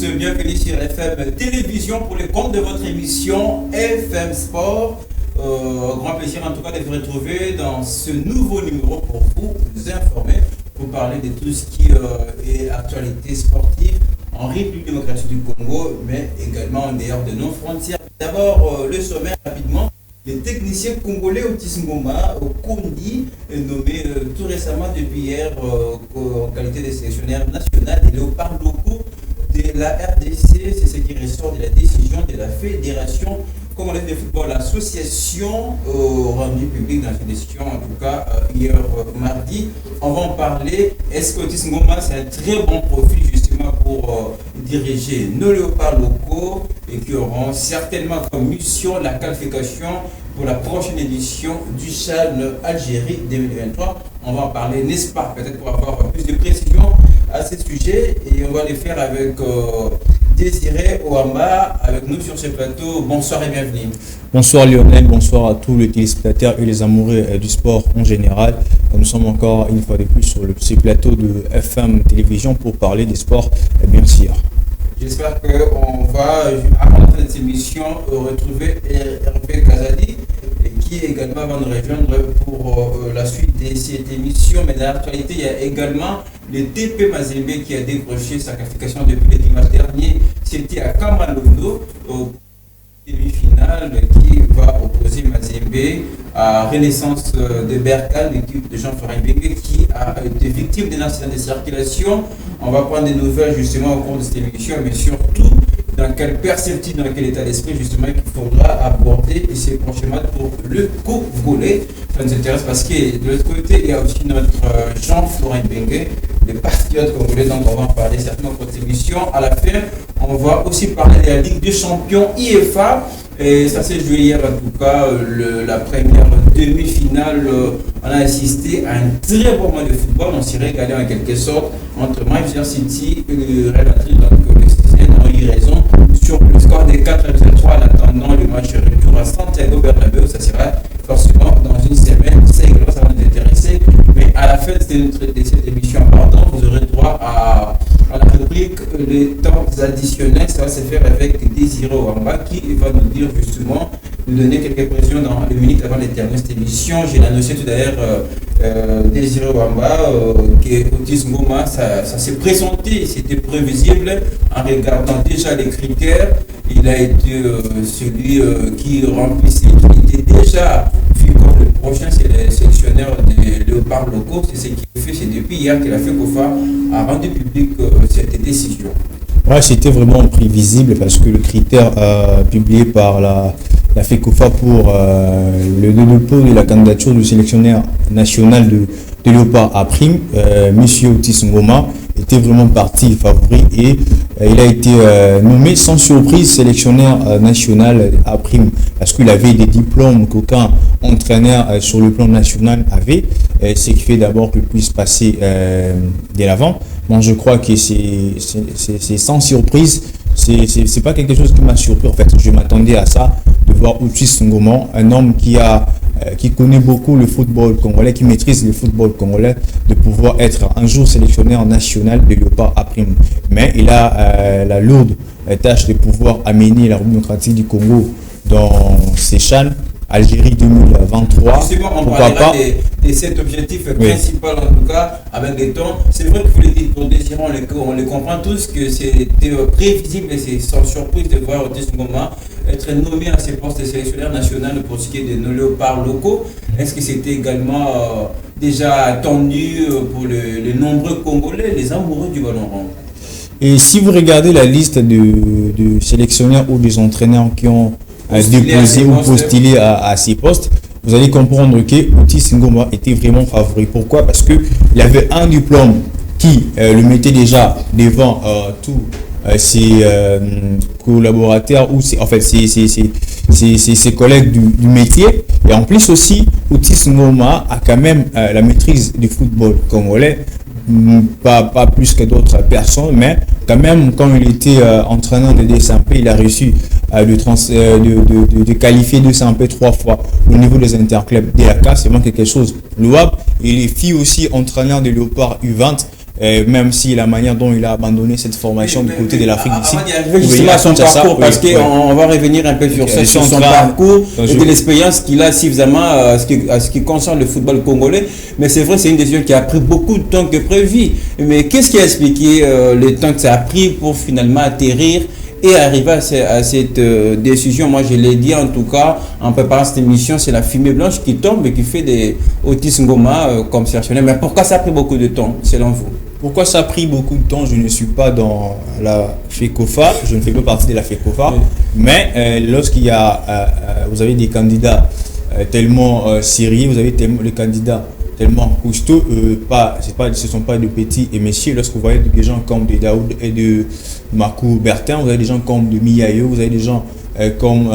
tous, bienvenue sur FM Télévision pour le compte de votre émission FM Sport. Grand plaisir en tout cas de vous retrouver dans ce nouveau numéro pour vous informer, pour parler de tout ce qui est actualité sportive en République démocratique du Congo, mais également en dehors de nos frontières. D'abord, le sommaire rapidement. Le technicien congolais Otis Ngoma, Kondi, nommé tout récemment depuis hier en qualité de sélectionneur national des léopards locaux de la RDC, c'est ce qui ressort de la décision de la Fédération congolaise de football, l'association rendue publique dans cette décision, en tout cas hier mardi. On va en parler. Est-ce que Otis Ngoma, c'est un très bon profil justement pour diriger nos léopards locaux et qui auront certainement comme mission la qualification pour la prochaine édition du CHAN Algérie 2023. On va en parler, n'est-ce pas, peut-être pour avoir plus de précision à ce sujet, et on va le faire avec Désiré Ouamba avec nous sur ce plateau. Bonsoir et bienvenue. Bonsoir Lionel, bonsoir à tous les téléspectateurs et les amoureux du sport en général. Nous sommes encore une fois de plus sur ce plateau de FM Télévision pour parler des sports, bien sûr. J'espère qu'on va, avant la fin de cette émission, retrouver Hervé Kazadi, qui également va nous rejoindre pour la suite de cette émission. Mais dans l'actualité, il y a également le TP Mazembe qui a décroché sa qualification depuis le dimanche dernier. C'était à Kamalondo, au demi-finale, qui va opposer Mazembe à Renaissance de Berkane, l'équipe de Jean-Florent Bengue qui a été victime d'un accident de circulation. On va prendre des nouvelles justement au cours de cette émission, mais surtout dans quelle perspective, dans quel état d'esprit justement qu'il faudra aborder ces prochains matchs pour le Congolais. Ça nous intéresse parce que de l'autre côté, il y a aussi notre Jean-Florent Bengue, le patriote congolais, dont on va en parler certainement pour cette émission. À la fin, on va aussi parler de la Ligue des champions IFA. Et ça s'est joué hier, en tout cas, la première demi-finale. On a assisté à un très bon match de football. On s'y régalait en quelque sorte entre Manchester City et le Real Madrid. Donc, les Citizens ont eu raison sur le score des 4-3 en attendant le match retour à Santiago Bernabéu. Ça sera forcément dans une semaine. C'est également ça va nous intéresser. Mais à la fin de cette émission, pardon, vous aurez droit à la rubrique les temps additionnels. Ça va se faire avec Désiré Ouamba qui va nous dire justement, nous donner quelques précisions dans les minutes avant de terminer cette émission. J'ai annoncé tout d'ailleurs Désiré Ouamba que Otis Ngoma, ça s'est présenté, c'était prévisible en regardant déjà les critères. Il a été celui qui remplissait, qui était déjà vu comme le prochain sélectionneur des léopards locaux. C'est ce qu'il fait, c'est depuis hier que la FECOFA a rendu public cette décision. Ouais, c'était vraiment prévisible parce que le critère publié par la FECOFA pour le dépôt de la candidature du sélectionneur national de léopard à prime, Monsieur Otis Ngoma, était vraiment parti favori et il a été nommé sans surprise sélectionneur national à prime parce qu'il avait des diplômes qu'aucun entraîneur sur le plan national avait, ce qui fait d'abord qu'il puisse passer de l'avant. Bon, je crois que c'est sans surprise, c'est pas quelque chose qui m'a surpris en fait. Je m'attendais à ça, de voir Otis Ngoma, un homme qui connaît beaucoup le football congolais, qui maîtrise le football congolais, de pouvoir être un jour sélectionneur national de léopard à prime. Mais il a la lourde tâche de pouvoir amener la République démocratique du Congo dans ses CHAN Algérie 2023. Justement, on parlera de cet objectif principal, en tout cas, avec des temps. C'est vrai que vous le dites pour Désiré, on le comprend tous, que c'était prévisible et c'est sans surprise de voir Otis Ngoma être nommé à ce poste de sélectionneur national pour ce qui est de nos léopards locaux. Est-ce que c'était également déjà attendu pour les nombreux Congolais, les amoureux du ballon rond? Et si vous regardez la liste de sélectionneurs ou des entraîneurs qui ont déposé ou postulé à ces postes, vous allez comprendre que Otis Ngoma était vraiment favori. Pourquoi? Parce qu'il avait un diplôme qui le mettait déjà devant tous ses collaborateurs ou ses collègues du métier. Et en plus aussi, Otis Ngoma a quand même la maîtrise du football congolais. Pas plus que d'autres personnes, mais quand même, quand il était entraîneur de DSMP, il a réussi de qualifier DSMP 3 fois au niveau des interclubs DAK. C'est vraiment quelque chose louable. Il est aussi entraîneur de Léopard U20 même si la manière dont il a abandonné cette formation du côté de l'Afrique du Sud. Justement à son parcours, parce qu'on va revenir un peu sur ça, sur son parcours et de l'expérience qu'il a suffisamment à ce qui concerne le football congolais. Mais c'est vrai, c'est une décision qui a pris beaucoup de temps que prévu. Mais qu'est-ce qui a expliqué le temps que ça a pris pour finalement atterrir et arriver à cette décision? Moi, je l'ai dit en tout cas, en préparant cette émission, c'est la fumée blanche qui tombe et qui fait des Otis Ngoma comme sélectionneur. Mais pourquoi ça a pris beaucoup de temps, selon vous? Pourquoi ça a pris beaucoup de temps? Je ne suis pas dans la FECOFA, je ne fais pas partie de la FECOFA, oui. Mais lorsqu'il y a, vous avez des candidats tellement sérieux, vous avez les candidats tellement costauds, ce ne sont pas de petits et messieurs. Lorsque vous voyez des gens comme de Daoud et de Marco Bertin, vous avez des gens comme de Miyayo, vous avez des gens comme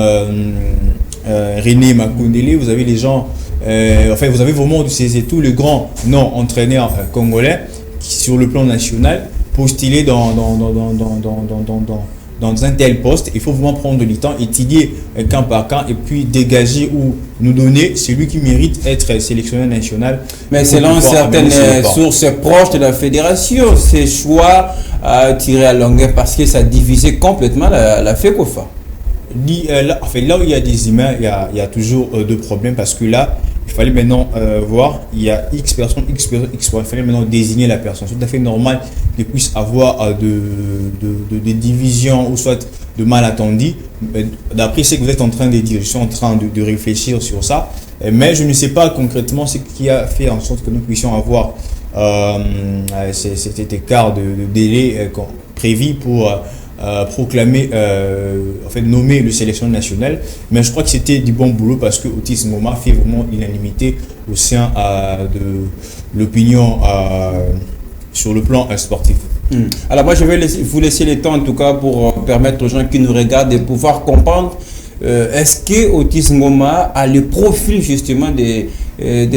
René Makondele, vous avez des gens, enfin vous avez vraiment tous les grands non-entraîneurs congolais qui, sur le plan national, postulés dans un tel poste. Il faut vraiment prendre du temps, étudier camp par camp et puis dégager ou nous donner celui qui mérite être sélectionneur national. Mais selon certaines sources proches de la fédération, ces choix à tirer à longueur parce que ça divisait complètement la FECOFA. Là où il y a des humains, il y a toujours deux problèmes parce que là, il fallait maintenant voir, il y a X personnes, il fallait maintenant désigner la personne. C'est tout à fait normal qu'il puisse avoir des divisions ou soit de malentendus. D'après ce que vous êtes en train de dire, je suis en train de réfléchir sur ça, mais je ne sais pas concrètement ce qui a fait en sorte que nous puissions avoir cet écart de délai prévu pour proclamer, nommer le sélectionneur national. Mais je crois que c'était du bon boulot parce que Otis Ngoma fait vraiment l'unanimité au sein de l'opinion sur le plan sportif. Alors moi je vais vous laisser le temps en tout cas pour permettre aux gens qui nous regardent de pouvoir comprendre est-ce que Otis Ngoma a le profil justement de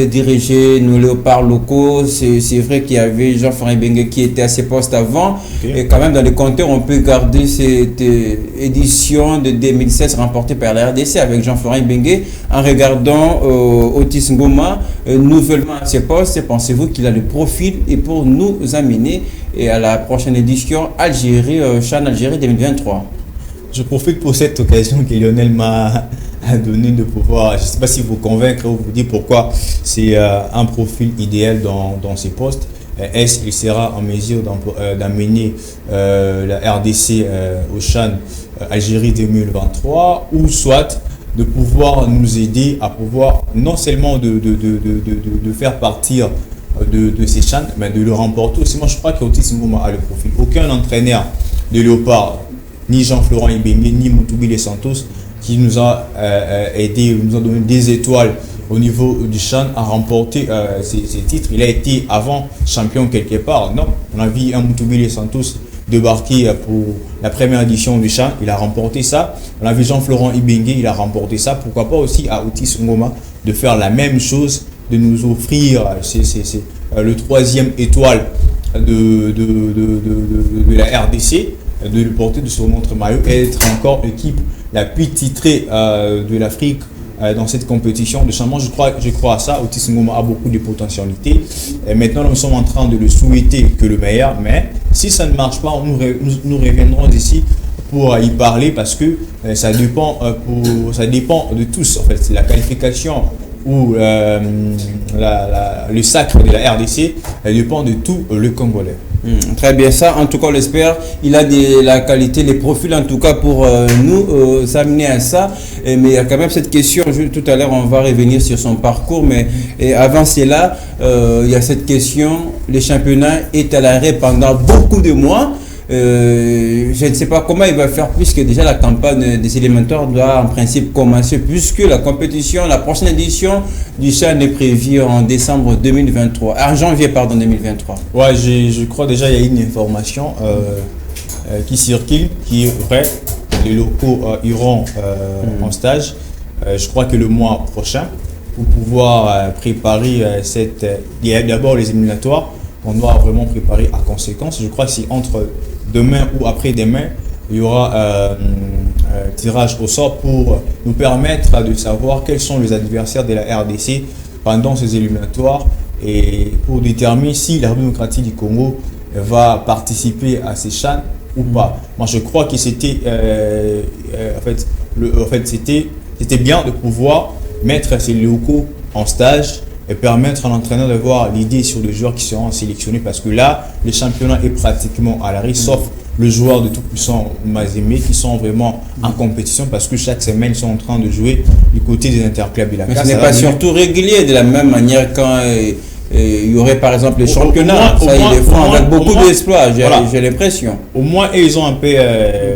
diriger nos léopards locaux. C'est vrai qu'il y avait Jean-Florent Ibenge qui était à ses postes avant. Okay. Et quand même dans les compteurs, on peut garder cette édition de 2016 remportée par la RDC avec Jean-Florent Ibenge. En regardant Otis Ngoma nouvellement à ses postes, pensez-vous qu'il a le profil et pour nous amener à la prochaine édition Algérie, CHAN Algérie 2023? Je profite pour cette occasion que Lionel m'a donné de pouvoir, je ne sais pas si vous convaincre ou vous dire pourquoi c'est un profil idéal dans ces postes. Est-ce qu'il sera en mesure d'amener la RDC au CHAN Algérie 2023 ou soit de pouvoir nous aider à pouvoir non seulement de faire partir de ces CHAN, mais de le remporter aussi. Moi, je crois qu'Otis Ngoma a le profil. Aucun entraîneur de Léopard, ni Jean-Florent Ibenge, ni Moutoubile Santos, qui nous a aidé, nous a donné des étoiles au niveau du CHAN à remporter ces titres. Il a été avant champion quelque part. Non, on a vu un Moutoubile Santos débarquer pour la première édition du CHAN. Il a remporté ça. On a vu Jean-Florent Ibenge, il a remporté ça. Pourquoi pas aussi à Otis Ngoma de faire la même chose, de nous offrir le troisième étoile de la RDC, de le porter sur notre maillot et être encore l'équipe la plus titrée de l'Afrique dans cette compétition de changement. Je crois à ça. Otis Ngoma a beaucoup de potentialités. Et maintenant, nous sommes en train de le souhaiter que le meilleur. Mais si ça ne marche pas, nous reviendrons ici pour y parler parce que ça dépend de tous. En fait, c'est la qualification ou le sacre de la RDC, elle dépend de tout le Congolais. Très bien, ça en tout cas on l'espère. Il a la qualité, les profils en tout cas pour nous amener à ça. Mais il y a quand même cette question, tout à l'heure on va revenir sur son parcours, mais avant cela, il y a cette question, le championnat est à l'arrêt pendant beaucoup de mois. Je ne sais pas comment il va faire puisque déjà la campagne des élémentaires doit en principe commencer puisque la compétition, la prochaine édition du CHAN est prévue en décembre 2023, en janvier 2023. Ouais, je crois déjà il y a une information qui circule qui est vraie. Les locaux iront en stage. Je crois que le mois prochain pour pouvoir préparer il y a d'abord les éliminatoires. On doit vraiment préparer à conséquence. Je crois que c'est entre demain ou après-demain, il y aura un tirage au sort pour nous permettre de savoir quels sont les adversaires de la RDC pendant ces éliminatoires et pour déterminer si la République démocratique du Congo va participer à ces CHAN ou pas. Moi, je crois que c'était c'était bien de pouvoir mettre ces locaux en stage et permettre à l'entraîneur d'avoir l'idée sur les joueurs qui seront sélectionnés, parce que là, le championnat est pratiquement à l'arrêt, sauf le joueur de tout-puissant Mazembe qui sont vraiment en compétition, parce que chaque semaine, ils sont en train de jouer du côté des interclubs de la Mais CAF. ce n'est pas surtout régulier de la même manière quand il y aurait par exemple les championnats. Ils les font avec beaucoup d'espoir, j'ai l'impression. Au moins, ils ont un peu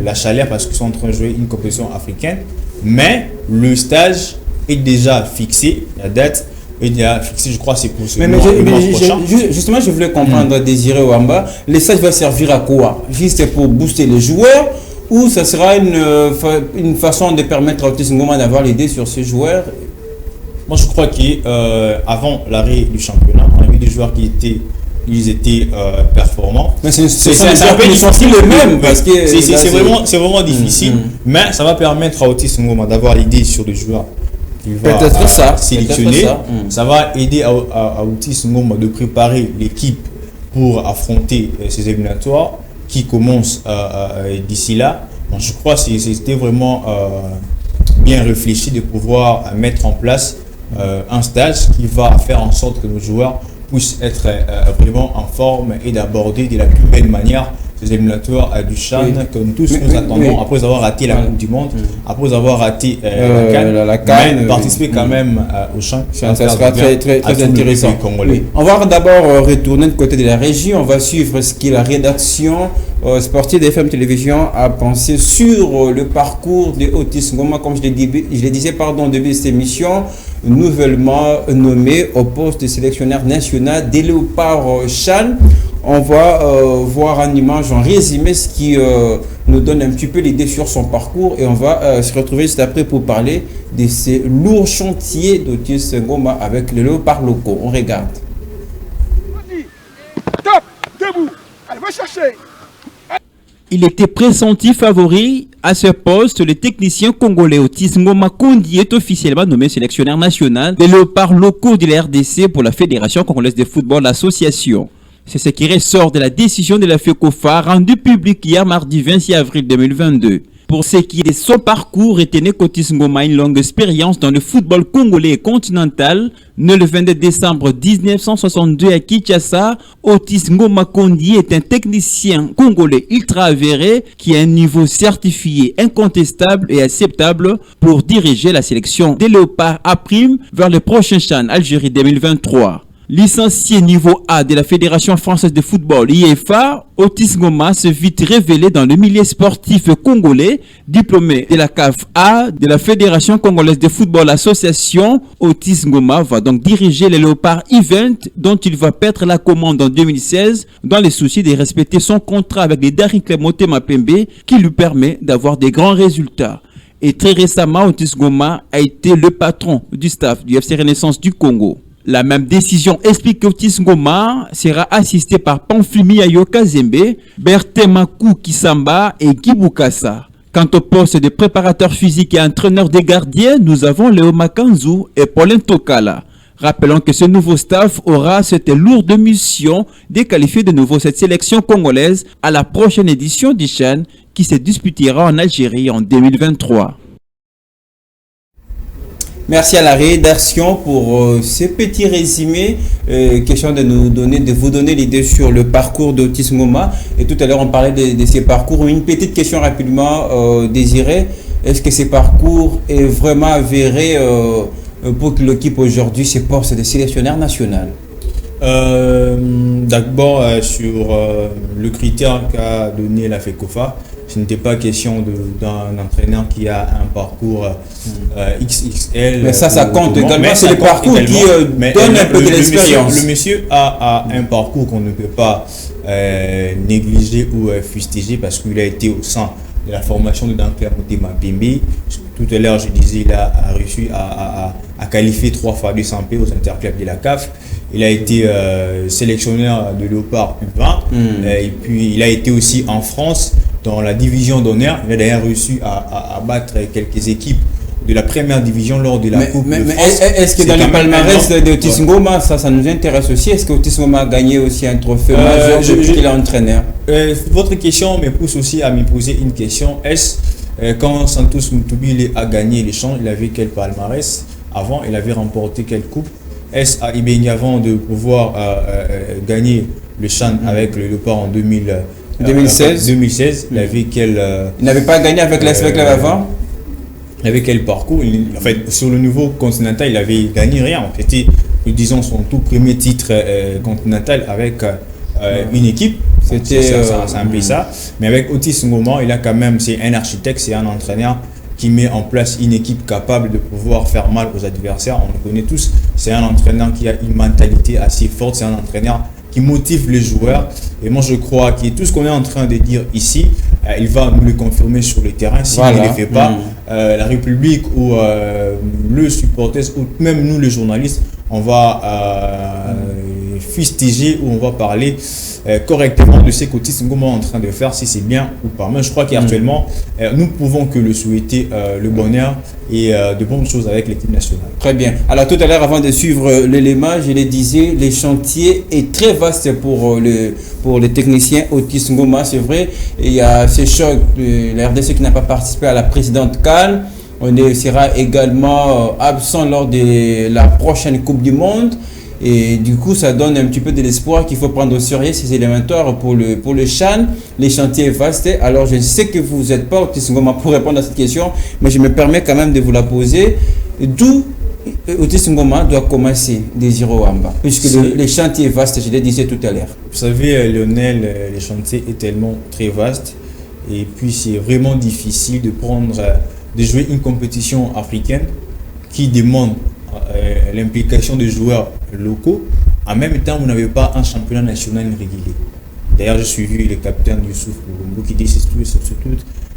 la chaleur parce qu'ils sont en train de jouer une compétition africaine, mais le stage est déjà fixé, la date est déjà fixée, je crois, c'est pour ce mois prochain. Justement, je voulais comprendre, Désiré Wamba, le stage va servir à quoi? Juste pour booster les joueurs, ou ça sera une façon de permettre à Otis Ngoma d'avoir l'idée sur ces joueurs? Moi, je crois qu'avant l'arrêt du championnat, on a vu des joueurs qui étaient performants. Mais c'est un peu difficile le même, parce que c'est vraiment difficile, mais ça va permettre à Otis Ngoma d'avoir l'idée sur des joueurs qu'il va sélectionner. Ça va aider à Otis Ngoma de préparer l'équipe pour affronter ces éliminatoires qui commencent d'ici là. Bon, je crois que c'était vraiment bien réfléchi de pouvoir mettre en place un stage qui va faire en sorte que nos joueurs puissent être vraiment en forme et d'aborder de la plus belle manière ces éliminatoires du CHAN que nous tous nous attendons après avoir raté la Coupe du Monde, après avoir raté la CAN, mais participer quand même au CHAN. Ça sera très intéressant. On va d'abord retourner du côté de la région. On va suivre ce que la rédaction sportive de FM Télévision a pensé sur le parcours de Otis Ngoma, comme je le disais au début de cette émission, nouvellement nommé au poste de sélectionneur national des Léopards CHAN. On va voir en image, en résumé, ce qui nous donne un petit peu l'idée sur son parcours, et on va se retrouver juste après pour parler de ces lourds chantiers d'Otis Ngoma avec les Léopards locaux. On regarde. Top, debout, allez, va chercher. Il était pressenti favori à ce poste. Le technicien congolais Otis Ngoma Kondi est officiellement nommé sélectionneur national des Léopards locaux de la RDC pour la Fédération congolaise de football association. C'est ce qui ressort de la décision de la FECOFA rendue publique hier mardi 26 avril 2022. Pour ce qui est de son parcours, retenez qu'Otis Ngoma a une longue expérience dans le football congolais et continental. Né le 22 décembre 1962 à Kinshasa, Otis Ngoma Kondi est un technicien congolais ultra avéré qui a un niveau certifié incontestable et acceptable pour diriger la sélection des Léopards A' vers le prochain CHAN Algérie 2023. Licencié niveau A de la Fédération française de football IFA, Otis Ngoma se vit révélé dans le milieu sportif congolais. Diplômé de la CAF A de la Fédération congolaise de football association, Otis Ngoma va donc diriger les Léopards Event dont il va perdre la commande en 2016 dans le souci de respecter son contrat avec les Daring Club Motema Pembe qui lui permet d'avoir des grands résultats. Et très récemment, Otis Ngoma a été le patron du staff du FC Renaissance du Congo. La même décision explique qu'Otis Ngoma sera assisté par Pamphimi Ayoka Zembe, Bertemakou Kisamba et Guy Boukassa. Quant au poste de préparateur physique et entraîneur des gardiens, nous avons Léo Makanzou et Paulin Tokala. Rappelons que ce nouveau staff aura cette lourde mission de qualifier de nouveau cette sélection congolaise à la prochaine édition du CHAN qui se disputera en Algérie en 2023. Merci à la rédaction pour ce petit résumé. Question de vous donner l'idée sur le parcours d'Otis Ngoma. Et tout à l'heure, on parlait de ces parcours. Une petite question rapidement, Désiré. Est-ce que ces parcours est vraiment avéré pour que l'équipe aujourd'hui se porte de sélectionneur national? D'abord, sur le critère qu'a donné la FECOFA, ce n'était pas question d'un entraîneur qui a un parcours XXL. Mais ça compte également. C'est le parcours qui donne un peu de l'expérience. Le monsieur a un parcours qu'on ne peut pas négliger ou fustiger parce qu'il a été au sein de la formation de Dankler Motema Pembe. Tout à l'heure, je disais, il a réussi à qualifier 3 fois 200 P aux interclubs de la CAF. Il a été sélectionneur de Léopard U20 et puis il a été aussi en France dans la division d'honneur. Il a d'ailleurs réussi à battre quelques équipes de la première division lors de la Coupe de France. Est-ce que dans le palmarès d'Otis Ngoma, ça nous intéresse aussi? Est-ce qu'Otis Ngoma a gagné aussi un trophée majeur depuis qu'il est entraîneur? Votre question me pousse aussi à me poser une question. Est-ce quand Santos Moutoubile a gagné les champs, il avait quel palmarès? Avant, il avait remporté quelle coupe? Est-ce à Ibeni avant de pouvoir gagner le Chan avec le Léopard en 2016, il avait quel... il n'avait pas gagné avec l'AS Club avant? Il avait quel parcours? En fait, sur le niveau continental, il avait gagné rien. C'était, disons, son tout premier titre continental avec une équipe. C'était c'est un peu ça. Mais avec Otis Ngoma, il a quand même, c'est un architecte, c'est un entraîneur qui met en place une équipe capable de pouvoir faire mal aux adversaires. On le connaît tous. C'est un entraîneur qui a une mentalité assez forte. C'est un entraîneur qui motive les joueurs. Et moi, je crois que tout ce qu'on est en train de dire ici, il va nous le confirmer sur le terrain. S'il ne le fait pas, la République ou le supporter, ou même nous, les journalistes, on va fustiger ou on va parler correctement de ce qu'Otis Ngoma est en train de faire, si c'est bien ou pas. Mais je crois qu'actuellement, nous pouvons que le souhaiter le bonheur et de bonnes choses avec l'équipe nationale. Très bien. Alors tout à l'heure, avant de suivre l'élément, je le disais, les chantiers est très vaste pour les techniciens Otis Ngoma, c'est vrai. Et il y a ces chocs de la RDC qui n'a pas participé à la précédente CAN. On sera également absent lors de la prochaine Coupe du Monde. Et du coup, ça donne un petit peu de l'espoir qu'il faut prendre au sérieux ces élémentaires pour le Chan. Les chantiers vastes. Alors, je sais que vous n'êtes pas Otis Ngoma pour répondre à cette question, mais je me permets quand même de vous la poser. D'où Otis Ngoma doit commencer Désiré Wamba, puisque les chantiers vastes, je l'ai dit tout à l'heure. Vous savez, Lionel, les chantiers est tellement très vaste. Et puis, c'est vraiment difficile de jouer une compétition africaine qui demande l'implication des joueurs locaux. En même temps, vous n'avez pas un championnat national régulier. D'ailleurs, j'ai suivi le capitaine Youssouf Boumbo qui dit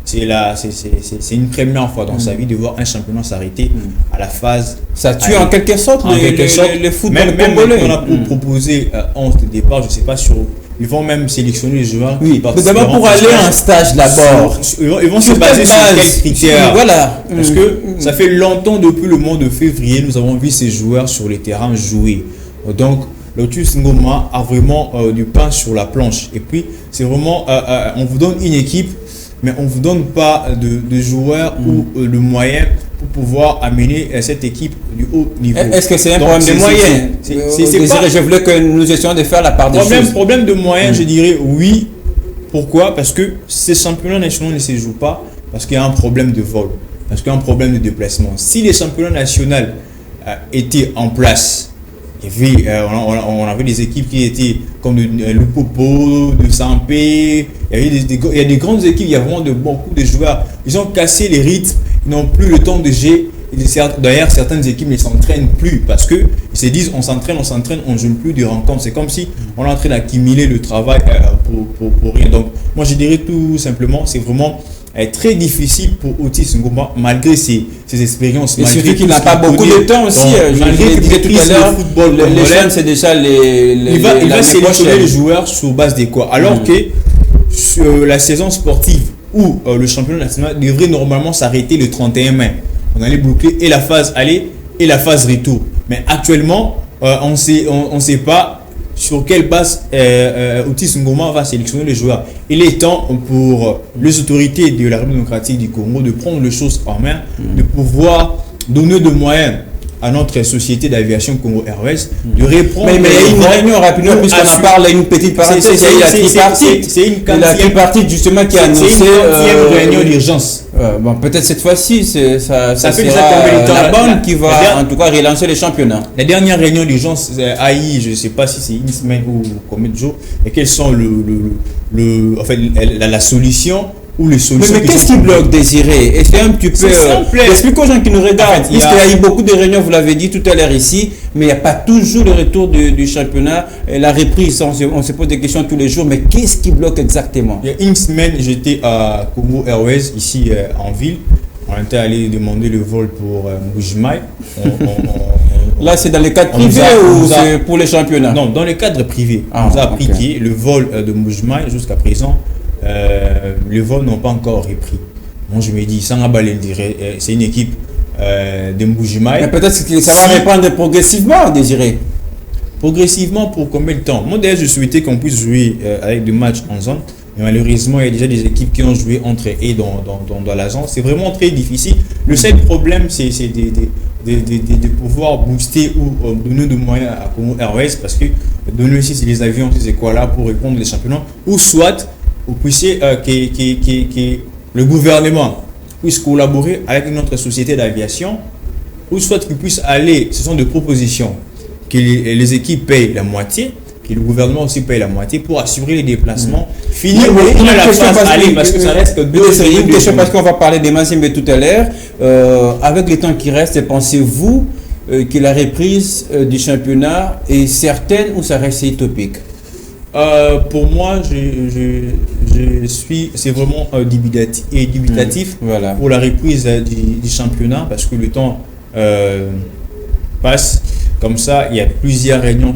c'est une première fois dans sa vie de voir un championnat s'arrêter à la phase. Ça tue en quelque sorte le football congolais. On a proposé 11 de départ, je ne sais pas sur. Ils vont même sélectionner les joueurs. Oui, d'abord pour aller en stage d'abord. Ils vont se baser sur quels critères? Voilà. Parce que ça fait longtemps, depuis le mois de février, nous avons vu ces joueurs sur les terrains jouer. Donc, Otis Ngoma a vraiment du pain sur la planche. Et puis, c'est vraiment, on vous donne une équipe, mais on ne vous donne pas de joueurs ou le moyen pour pouvoir amener cette équipe du haut niveau. Est-ce que c'est un problème de moyens? Je voulais que nous essayons de faire la part des choses. Problème de moyens, je dirais oui. Pourquoi? Parce que ces championnats nationaux ne se jouent pas parce qu'il y a un problème de vol, parce qu'il y a un problème de déplacement. Si les championnats nationaux étaient en place, on avait des équipes qui étaient comme de Lupopo, de Sampé, il y a des grandes équipes, il y a vraiment beaucoup de joueurs. Ils ont cassé les rythmes, ils n'ont plus le temps de jouer. D'ailleurs, certaines équipes ne s'entraînent plus parce qu'ils se disent on s'entraîne, on ne joue plus de rencontres. C'est comme si on est en train d'accumuler le travail pour rien. Donc, moi je dirais tout simplement, c'est vraiment très difficile pour Otis Ngoma malgré ses expériences. Et surtout qu'il n'a pas beaucoup de temps aussi. Je le disais tout à l'heure, les jeunes, c'est déjà il va sélectionner les joueurs sur base de quoi? Alors que sur la saison sportive où le championnat national devrait normalement s'arrêter le 31 mai. On allait boucler et la phase aller et la phase retour. Mais actuellement, on ne sait pas sur quelle base Otis Ngoma va sélectionner les joueurs. Il est temps pour les autorités de la République démocratique du Congo de prendre les choses en main, de pouvoir donner de moyens à notre société d'aviation Congo Airways de répondre. Mais il y a une réunion rapidement, puisqu'on en parle, une petite parenthèse. Il y a la tripartite. C'est la tripartite justement qui a annoncé. C'est une réunion d'urgence. Bon, peut-être cette fois-ci, ça fait sera la bonne qui va en tout cas relancer les championnats. La dernière réunion d'urgence AI, je ne sais pas si c'est une semaine ou combien de jours, et quelles sont la solution ou les solutions. Mais qu'est-ce qui bloque, Désiré? Et c'est un petit peu. Explique aux gens qui nous regardent. Il y a eu beaucoup de réunions, vous l'avez dit tout à l'heure ici, mais il n'y a pas toujours le retour du championnat, et la reprise. On se pose des questions tous les jours, mais qu'est-ce qui bloque exactement? Il y a une semaine, j'étais à Congo Airways, ici en ville. On était allé demander le vol pour Mbujimai. Là, c'est dans le cadre privé ou c'est pour les championnats? Non, dans le cadre privé. On nous a appliqué le vol de Mbujimai jusqu'à présent. Les vols n'ont pas encore repris. Moi, je me dis, c'est une équipe de Mbujimaï. Mais peut-être que ça va répondre progressivement, Désiré. Progressivement, pour combien de temps? Moi, d'ailleurs, je souhaitais qu'on puisse jouer avec des matchs en zone. Mais malheureusement, il y a déjà des équipes qui ont joué entre et dans la zone. C'est vraiment très difficile. Le seul problème, c'est de pouvoir booster ou donner des moyens à Congo Airways, parce que donner aussi les avions, c'est quoi là pour répondre les championnats, ou soit vous puissiez que le gouvernement puisse collaborer avec une autre société d'aviation, ou soit qu'il puisse aller, ce sont des propositions, que les équipes payent la moitié, que le gouvernement aussi paye la moitié pour assurer les déplacements. Finir la phase aller, parce que ça reste que une question parce qu'on va parler des Mazembe tout à l'heure. Avec les temps qui restent, pensez-vous que la reprise du championnat est certaine ou ça reste utopique? Pour moi, c'est vraiment dubitatif Voilà. pour la reprise du championnat, parce que le temps passe comme ça. Il y a plusieurs réunions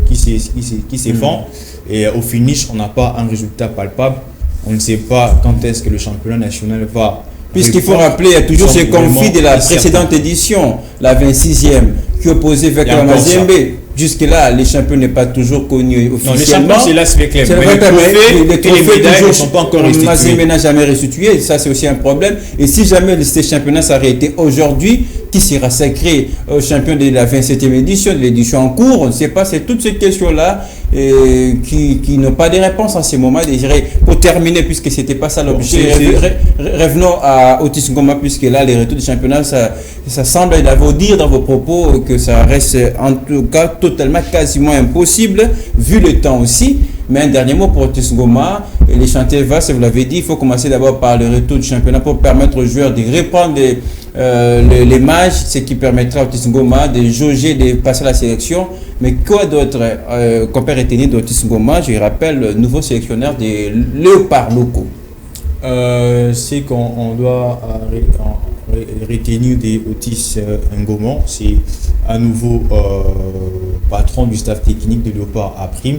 qui se font, et au finish, on n'a pas un résultat palpable. On ne sait pas quand est-ce que le championnat national va. Puisqu'il faut rappeler, il y a toujours ce conflit de la précédente édition, la 26e, qui opposait avec la Mazembe. Jusque-là, les champions n'est pas toujours connu officiellement. Non, les champions, c'est là, c'est clair. C'est vrai, les trophées ne sont pas encore restitués. Mazembe n'a jamais restitué, ça c'est aussi un problème. Et si jamais ces championnats s'arrêtaient aujourd'hui, qui sera sacré champion de la 27e édition, de l'édition en cours? On ne sait pas, c'est toutes ces questions-là qui n'ont pas de réponse en ce moment. Pour terminer, puisque ce n'était pas ça l'objet, revenons à Otis Ngoma, puisque là, les retours du championnat, ça semble vous dire dans vos propos que ça reste en tout cas totalement, quasiment impossible, vu le temps aussi. Mais un dernier mot pour Otis Ngoma, les chantiers vastes, vous l'avez dit, il faut commencer d'abord par le retour du championnat pour permettre aux joueurs de reprendre les matchs, ce qui permettra à Otis Ngoma de jauger, de passer à la sélection. Mais quoi d'autre qu'on peut retenir d'Otis Ngoma? Je rappelle, le nouveau sélectionneur des Léopards locaux. C'est qu'on doit retenir des Otis Ngoma, c'est un nouveau patron du staff technique de Léopard à Prime.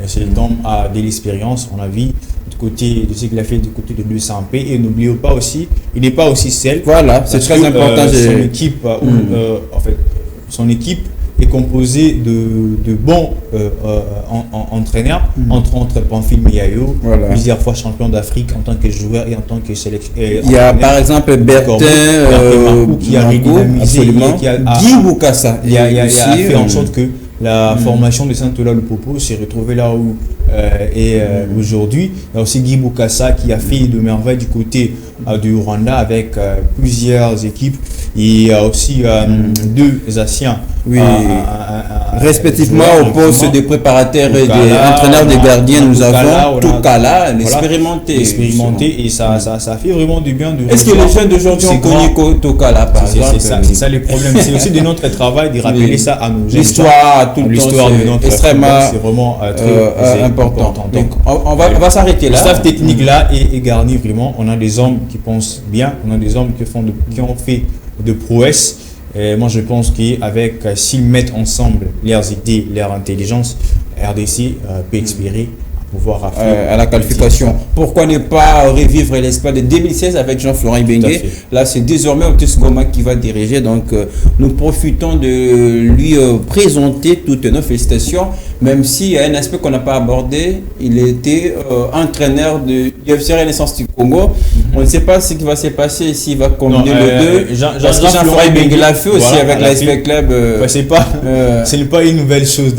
C'est l'homme a de l'expérience, on a vu du côté de ce qu'il a fait du côté de l'USAMP, et n'oubliez pas aussi, il n'est pas aussi seul. Voilà, c'est très important. Son équipe, en fait, son équipe est composée de bons entraîneurs, entre autres Pamphile Miayo, plusieurs fois champion d'Afrique en tant que joueur et en tant que sélectionneur. Il y a par exemple Bertin qui a redynamisé, Guy Boukassa. Il a fait en sorte que la formation de Saint-Ola le Popo s'est retrouvée là où aujourd'hui. Il y a aussi Guy Boukassa qui a fait de merveilles du côté du Rwanda avec plusieurs équipes. Il y a aussi deux Asiens, respectivement au poste de préparateur et d'entraîneur des gardiens. Nous avons Toukala, l'expérimenté, et ça fait vraiment du bien. Est-ce que les jeunes d'aujourd'hui ont connu Toukala, par exemple? C'est ça le problème. C'est aussi de notre travail de rappeler ça à nos jeunes. L'histoire de notre extrêmement c'est vraiment très important. Donc on va s'arrêter là. Le staff technique là est garni vraiment. On a des hommes qui pensent bien, on a des hommes qui ont fait de prouesses. Et moi je pense qu'avec s'ils mettent ensemble leurs idées, leur intelligence, RDC peut espérer pouvoir à la qualification. Pourquoi ne pas revivre l'espoir de 2016 avec Jean-Florent Ibenge? Là, c'est désormais Otis Ngoma qui va diriger. Donc, nous profitons de lui présenter toutes nos félicitations, même s'il y a un aspect qu'on n'a pas abordé. Il était entraîneur de UFC Renaissance du Congo. On ne sait pas ce qui va se passer, s'il va combiner les deux. Parce que Jean-Florent Ibenge l'a fait aussi avec l'ASP Club. Ce n'est pas une nouvelle chose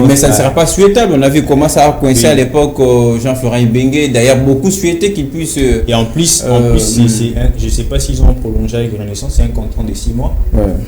mais ça ne sera pas souhaitable. On a vu comment ça a coincé à l'époque Jean-Florent Ibenge. D'ailleurs, beaucoup souhaitaient qu'il puisse. Et en plus je ne sais pas s'ils ont prolongé avec Renaissance, c'est un contrat de 6 mois.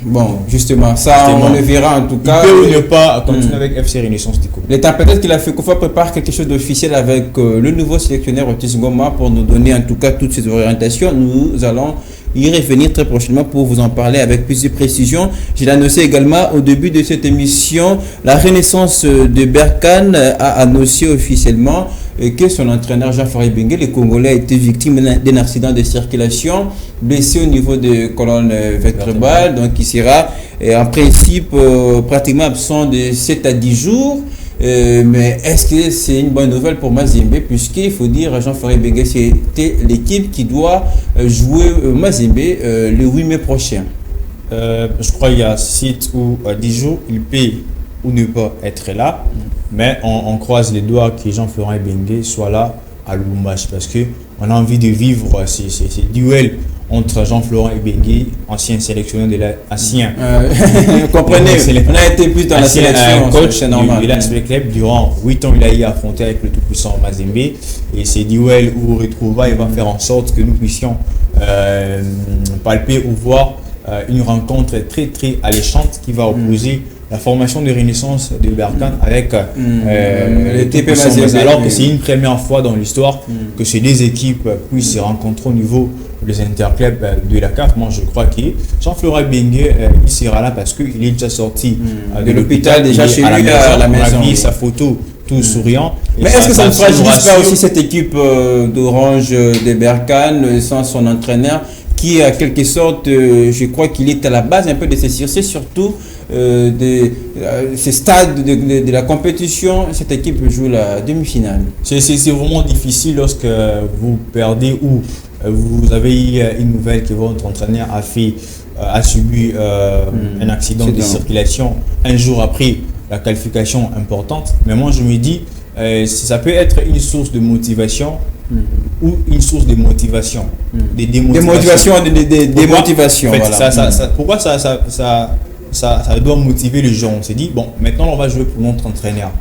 Bon, justement, on le verra en tout cas. Il peut ou ne pas continuer avec FC Renaissance du coup. L'État peut-être qu'il a fait qu'on prépare quelque chose d'officiel avec le nouveau sélectionneur Otis Ngoma pour nous donner en tout cas toutes ces orientations. Nous allons y revenir très prochainement pour vous en parler avec plus de précision. Je l'ai annoncé également au début de cette émission. La Renaissance de Berkane a annoncé officiellement que son entraîneur Jean-Florent Ibenge, le Congolais, a été victime d'un accident de circulation, blessé au niveau de colonne vertébrale. Donc il sera en principe pratiquement absent de 7 à 10 jours. Mais est-ce que c'est une bonne nouvelle pour Mazembe, puisqu'il faut dire, Jean-François Bengue, c'était l'équipe qui doit jouer Mazembe le 8 mai prochain. Je crois qu'il y a 7 ou 10 jours, il peut ou ne pas être là, mais on croise les doigts que Jean-Florent Bengue soit là à Lubumbashi, parce qu'on a envie de vivre ces duels entre Jean-Florent Bengue, ancien sélectionneur de l'ancien. Vous comprenez, on a été plus dans la sélection, coach de l'Aspect Club durant 8 ans, il a eu à affronter avec le tout-puissant Mazembe, et ces duels où retrouvailles va faire en sorte que nous puissions palper ou voir une rencontre très très alléchante qui va opposer la formation de Renaissance de Berkane avec les TP Mazembe, alors que c'est une première fois dans l'histoire que ces deux équipes puissent se rencontrer au niveau des interclubs de la CAF. Moi je crois que Jean-Florent Bengue il sera là parce qu'il est déjà sorti de l'hôpital, déjà chez lui à la maison. On a vu sa photo tout souriant. Mais est-ce que ça ne fragilise pas aussi cette équipe d'Orange de Berkane sans son entraîneur qui, à quelque sorte, je crois qu'il est à la base un peu de ces succès, surtout de ces stades de la compétition. Cette équipe joue la demi-finale. C'est vraiment difficile lorsque vous perdez ou vous avez eu une nouvelle que votre entraîneur a subi un accident de circulation un jour après la qualification importante. Mais moi, je me dis, ça peut être une source de motivation ou une source de motivation. Des démotivations. Voilà. Pourquoi ça doit motiver les gens? On s'est dit, bon, maintenant on va jouer pour notre entraîneur.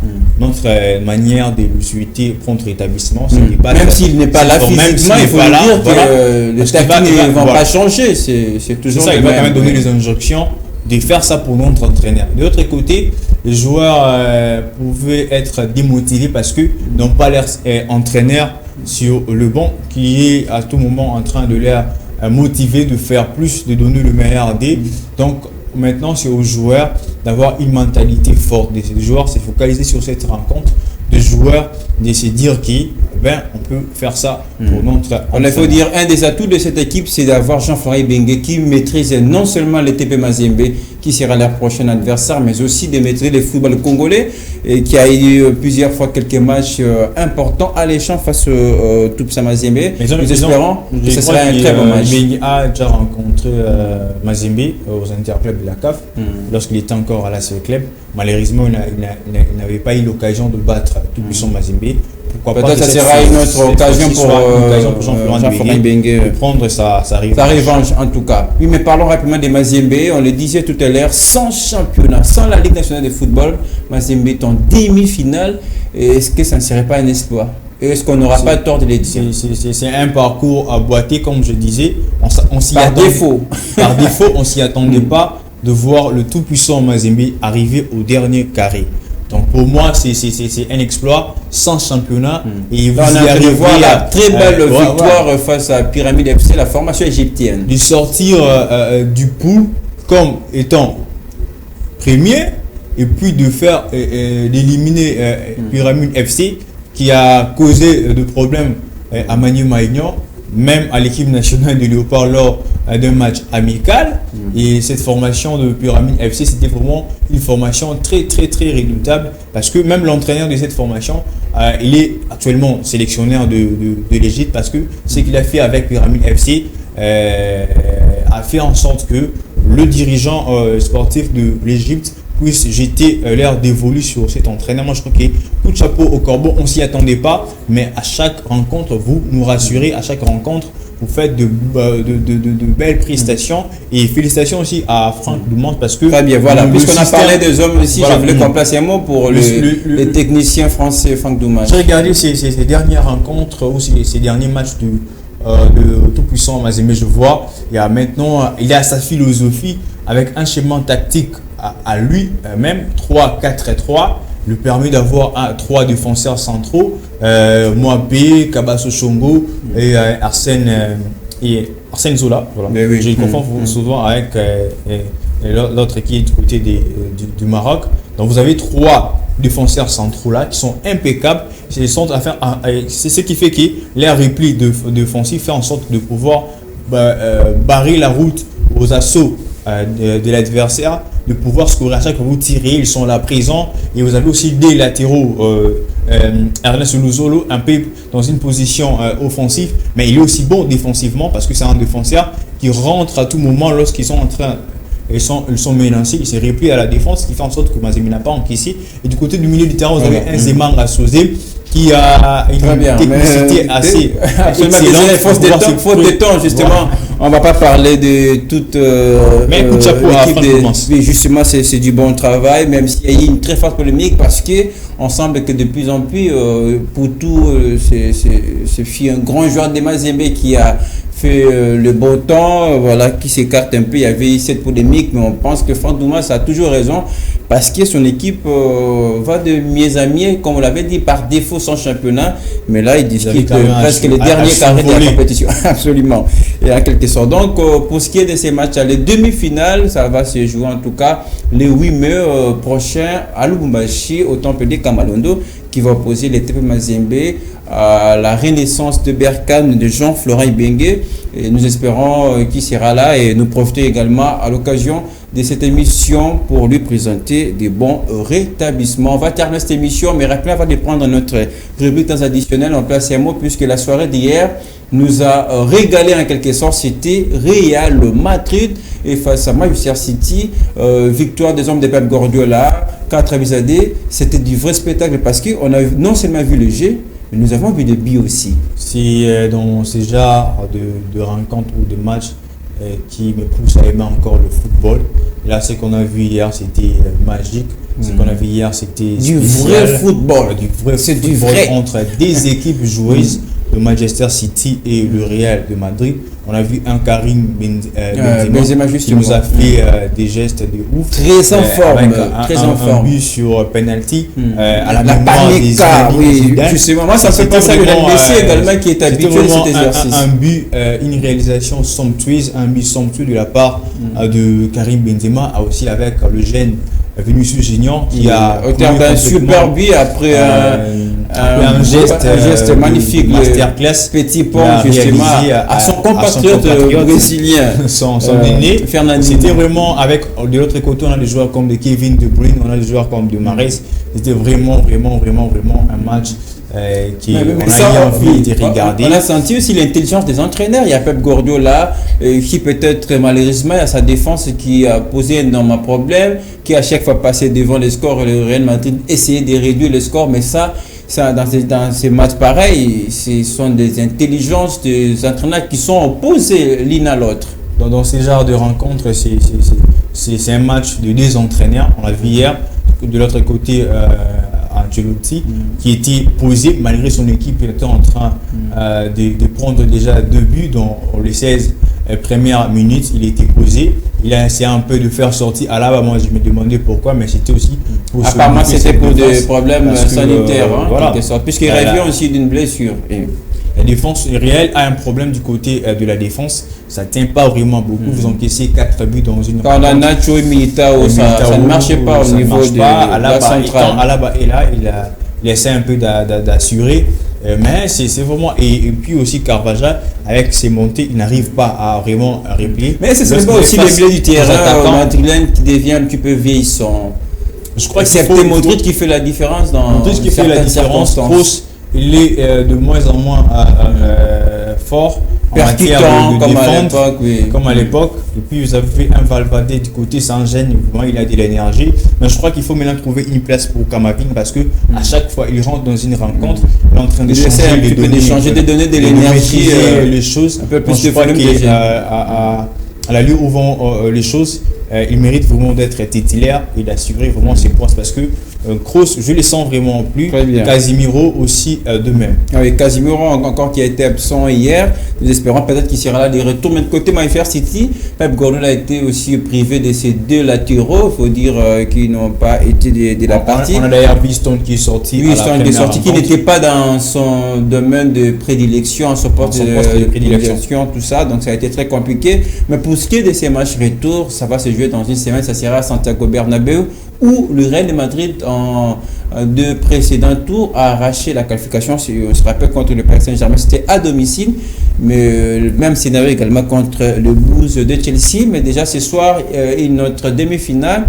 Notre manière de le souhaiter prendre rétablissement, même s'il n'est pas là physiquement, il faut dire que les tactiques ne vont pas changer. C'est toujours ça, il va quand même donner les injonctions de faire ça pour notre entraîneur. De l'autre côté, les joueurs pouvaient être démotivés parce qu'ils n'ont pas leur entraîneur sur le banc qui est à tout moment en train de les motiver de faire plus, de donner le meilleur d'eux. Donc maintenant, c'est aux joueurs d'avoir une mentalité forte. Des joueurs se focaliser sur cette rencontre, des joueurs de se dire on peut faire ça pour notre. Il faut dire un des atouts de cette équipe, c'est d'avoir Jean-François Bengue qui maîtrise non seulement le TP Mazembe, qui sera leur prochain adversaire, mais aussi de maîtriser le football congolais, et qui a eu plusieurs fois quelques matchs importants alléchants face au Tupsa Mazembe. Nous espérons que ce sera un très bon match. Bengue a déjà rencontré Mazembe aux interclubs de la CAF lorsqu'il était encore à la CE Club. Malheureusement, il n'avait pas eu l'occasion de battre tout-puissant Mazembe. Peut-être que ça sera une autre occasion pour Jean-Florent Bengue de prendre sa revanche en tout cas. Oui, mais parlons rapidement de Mazembe. On le disait tout à l'heure, sans championnat, sans la Ligue nationale de football, Mazembe est en demi-finale. Est-ce que ça ne serait pas un exploit? Est-ce qu'on n'aura pas tort de le dire? C'est un parcours à boiter, comme je disais. Par défaut, on s'y attendait pas de voir le tout-puissant Mazembe arriver au dernier carré. Donc pour moi, c'est un exploit sans championnat. Et vous y arrivez voir la très belle victoire face à Pyramide FC, la formation égyptienne. De sortir du pool comme étant premier et puis de faire d'éliminer Pyramide FC qui a causé de problèmes à Manu Maignan, même à l'équipe nationale de Léopard lors d'un match amical. Et cette formation de Pyramide FC, c'était vraiment une formation très très très redoutable parce que même l'entraîneur de cette formation, il est actuellement sélectionneur de l'Égypte parce que ce qu'il a fait avec Pyramide FC a fait en sorte que le dirigeant sportif de l'Égypte puisse jeter l'air dévolu sur cet entraîneur. Moi, je trouve que coup de chapeau au Corbeau, on s'y attendait pas, mais à chaque rencontre, vous nous rassurez, à chaque rencontre, vous faites de belles prestations et félicitations aussi à Franck Dumont parce que... Très bien, voilà. Puisqu'on a parlé des hommes aussi, voilà, je voulais qu'on place un mot pour le technicien français Franck Dumont. J'ai regardé ces dernières rencontres ou ces derniers matchs de tout-puissant Mazembe, je vois, il a sa philosophie avec un schéma tactique à lui-même, 3-4-3, lui permet d'avoir 3 défenseurs centraux, Moabé, Kabasso Chongo et Arsène Zola. Voilà. Oui. Je confonds souvent avec l'autre qui est du côté du Maroc. Donc vous avez 3 défenseurs centraux là qui sont impeccables. C'est ce qui fait que les replis défensifs fait en sorte de pouvoir barrer la route aux assauts de l'adversaire de pouvoir scorer à chaque fois que vous tirez, ils sont là présents. Et vous avez aussi des latéraux, Ernest Luzolo, un peu dans une position offensive, mais il est aussi bon défensivement parce que c'est un défenseur qui rentre à tout moment lorsqu'ils sont en train. Ils sont menacés, ils se replient à la défense, ce qui fait en sorte que Mazembe n'a pas encaissé. Et du côté du milieu du terrain, vous avez un Zemanga Sosé qui a une technicité assez excellente. Faute de temps, justement. Voilà. On ne va pas parler de toute mais coup de chapeau à l'équipe de... Justement, c'est du bon travail, même s'il y a eu une très forte polémique parce qu'on semble que de plus en plus, pour tout, c'est un grand joueur de Mazembe qui a fait le beau temps, voilà, qui s'écarte un peu. Il y avait cette polémique, mais on pense que Franck Doumas a toujours raison parce que son équipe va de mieux à mieux, comme on l'avait dit, par défaut sans championnat. Mais là, il discute presque les derniers carrés de la compétition. Absolument. Et en quelque sorte. Donc, pour ce qui est de ces matchs, les demi-finales, ça va se jouer en tout cas le 8 mai prochain à Lubumbashi, au temple de Kamalondo, qui va opposer les TP Mazembe à la renaissance de Berkane de Jean-Florent Ibenge. Et nous espérons qu'il sera là et nous profiter également à l'occasion de cette émission pour lui présenter des bons rétablissements. On va terminer cette émission, mais rappelez avant de prendre notre rubrique dans additionnel, on place un mot puisque la soirée d'hier nous a régalé en quelque sorte. C'était Real Madrid et face à Manchester City, victoire des hommes de Pep Guardiola, 4-2. C'était du vrai spectacle parce qu'on a non seulement vu le jeu, mais nous avons vu des buts aussi. C'est dans ce genre de rencontres ou de matchs qui me pousse à aimer encore le football. Et là, ce qu'on a vu hier, c'était magique. Ce qu'on a vu hier, c'était du vrai football. C'est du vrai entre des équipes joueuses de Manchester City et le Real de Madrid. On a vu un Karim Benzema qui nous a fait des gestes de ouf. Très en forme. Un but sur penalty. À la Panenka, oui. Justement, moi, ça fait penser à Lionel Messi également qui est habitué à cet exercice. Un but, une réalisation somptueuse, un but somptueux de la part de Karim Benzema, aussi avec le jeune Vinicius Junior qui a au terme d'un super but après un geste magnifique, masterclass, petit pont justement à son compatriote brésilien, son aîné. C'était vraiment avec de l'autre côté on a des joueurs comme de Kevin De Bruyne, on a des joueurs comme de Mahrez. C'était vraiment un match qui on a envie de regarder. On a senti aussi l'intelligence des entraîneurs. Il y a Pep Guardiola qui peut-être malheureusement à sa défense qui a posé un énorme problème, qui à chaque fois passé devant les scores et le Real Madrid essayait de réduire les scores, mais ça dans ces matchs pareils, ce sont des intelligences des entraîneurs qui sont opposés l'un à l'autre. Dans ce genre de rencontres, c'est un match de deux entraîneurs. On l'a vu hier. De l'autre côté, Ancelotti, qui était posé malgré son équipe était en train de prendre déjà 2 buts dans les 16 premières minutes. Il était posé. Il a essayé un peu de faire sortir Alaba. Moi, je me demandais pourquoi, mais c'était aussi pour apparemment, c'était pour des problèmes sanitaires, voilà. Puisqu'il revient aussi d'une blessure. La défense réelle a un problème du côté de la défense. Ça ne tient pas vraiment beaucoup. Vous encaissez 4 buts dans une rencontre. Quand on a Nacho et Militao, ça ne marchait pas au niveau de la centrale. Alaba est là, il essaie un peu d'assurer. Mais c'est vraiment... Et puis aussi Carvajal, avec ses montées, il n'arrive pas à vraiment replier. Mais c'est pas aussi le milieu du terrain madrilène qui devient un petit peu vieillissant. Je crois que c'est Modric qui fait la différence dans certaines circonstances. Il est de moins en moins fort en matière de défendre, comme à l'époque. Et puis vous avez fait un Valverde du côté sans gêne, il a de l'énergie. Mais je crois qu'il faut maintenant trouver une place pour Kamavinga parce que à chaque fois il rentre dans une rencontre, il est en train de changer de donner de l'énergie, les choses. Un peu plus de à la lieu où vont les choses, il mérite vraiment d'être titulaire et d'assurer vraiment ses postes parce que Kroos, je le sens vraiment plus. Casemiro aussi de même. Oui, Casemiro encore qui a été absent hier. Nous espérons peut-être qu'il sera là de retour. Mais de côté Manchester City, Pep Guardiola a été aussi privé de ses 2 latéraux. Il faut dire qu'ils n'ont pas été de la partie. On a d'ailleurs Stone qui est sorti. Oui, Stone qui est sorti, qui n'était pas dans son domaine de prédilection, son poste de prédilection, tout ça. Donc ça a été très compliqué. Mais pour ce qui est de ces matchs retour, ça va se jouer dans une semaine. Ça sera à Santiago Bernabéu, où le Real de Madrid deux précédents tours a arraché la qualification. On se rappelle contre le Paris Saint-Germain, c'était à domicile, mais le même scénario également contre le Blues de Chelsea. Mais déjà ce soir, notre demi-finale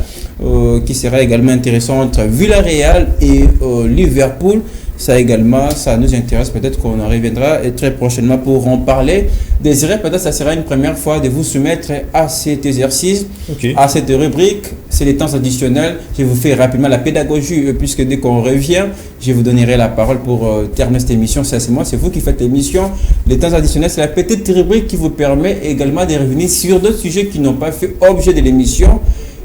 qui sera également intéressante entre Villarreal et Liverpool. Ça également, ça nous intéresse. Peut-être qu'on en reviendra très prochainement pour en parler. Désiré, peut-être ça sera une première fois de vous soumettre à cet exercice, à cette rubrique. C'est les temps additionnels. Je vous fais rapidement la pédagogie, puisque dès qu'on revient, je vous donnerai la parole pour terminer cette émission. C'est vous qui faites l'émission. Les temps additionnels, c'est la petite rubrique qui vous permet également de revenir sur d'autres sujets qui n'ont pas fait objet de l'émission.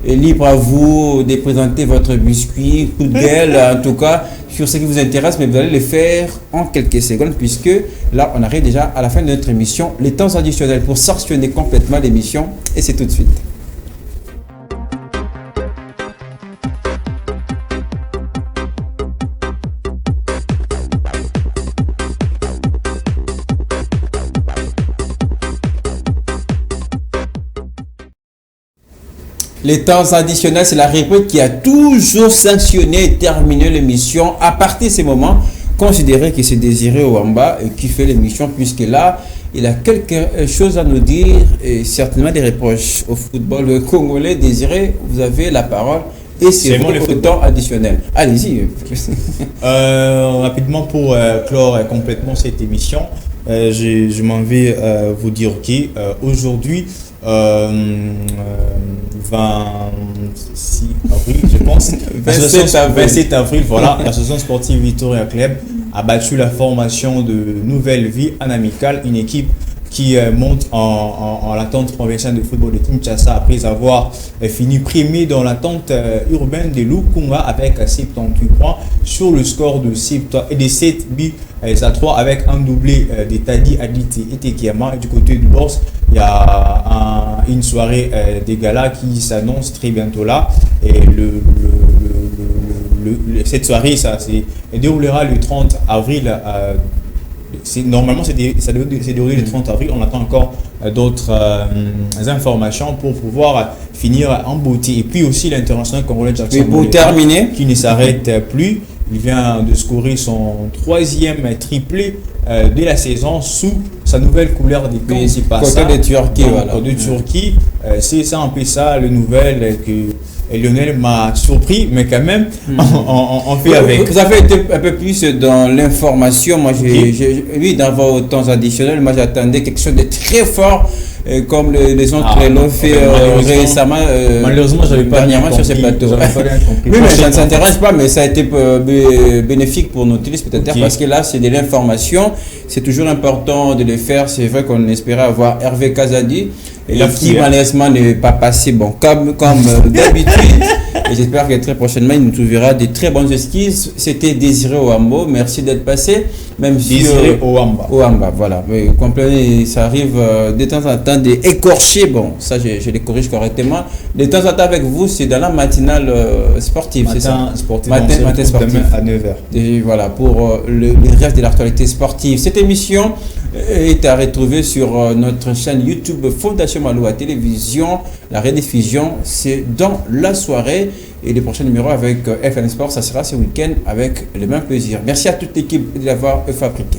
Et libre à vous de présenter votre biscuit, coup de gueule, en tout cas, sur ce qui vous intéresse, mais vous allez le faire en quelques secondes, puisque là, on arrive déjà à la fin de notre émission. Les temps additionnels pour sanctionner complètement l'émission, et c'est tout de suite. Les temps additionnels, c'est la rubrique qui a toujours sanctionné et terminé l'émission. À partir de ce moment, considérez que c'est Désiré Ouamba qui fait l'émission, puisque là, il a quelque chose à nous dire et certainement des reproches au football congolais. Désiré, vous avez la parole et c'est votre temps additionnel. Allez-y. Rapidement pour clore complètement cette émission, je m'en vais vous dire qu'aujourd'hui, 26 avril, je pense. 27 avril, voilà, l'association sportive Victoria Club a battu la formation de Nouvelle Vie en amical, une équipe qui monte en l'attente provinciale de football de Kinshasa après avoir fini premier dans l'attente urbaine de Lukunga avec 78 points sur le score de 7 buts à 3 avec un doublé de Tadi Aditi et Tekiyama. Du côté du boss, il y a une soirée des galas qui s'annonce très bientôt là. Et cette soirée, ça déroulera le 30 avril. Normalement, c'est déroulé le 30 avril. On attend encore d'autres informations pour pouvoir finir en beauté. Et puis aussi l'international congolais Jackson pour terminer, qui ne s'arrête plus. Il vient de scorer son 3e triplé de la saison sous sa nouvelle couleur des camps. C'est pas ça. Côté de Turquie, voilà. De Turquie, c'est ça un peu ça, le nouvelle que Lionel m'a surpris, mais quand même, on fait avec. Vous avez été un peu plus dans l'information. Moi, oui, dans vos temps additionnels, moi j'attendais quelque chose de très fort. Comme les autres l'ont fait récemment. Malheureusement, j'avais pas dernièrement sur ces plateaux. Oui, mais ça ne s'intéresse pas, mais ça a été bénéfique pour nos téléspectateurs parce que là, c'est de l'information. C'est toujours important de le faire. C'est vrai qu'on espérait avoir Hervé Kazadi qui malheureusement n'est pas passé comme d'habitude. Et j'espère que très prochainement, il nous trouvera des très bonnes esquisses. C'était Désiré Ouamba. Merci d'être passé. Même Désiré Ouamba, voilà. Mais comprenez, ça arrive de temps en temps d'écorcher. Bon, ça, je les corrige correctement. De temps en temps avec vous, c'est dans la matinale sportive, c'est ça? Matin sportif. Demain à 9h. Et voilà, pour le reste de l'actualité sportive. Cette émission est à retrouver sur notre chaîne YouTube Fondation Maloa Télévision. La rediffusion, c'est dans la soirée. Et les prochains numéros avec FN Sport, ça sera ce week-end avec le même plaisir. Merci à toute l'équipe de l'avoir fabriqué.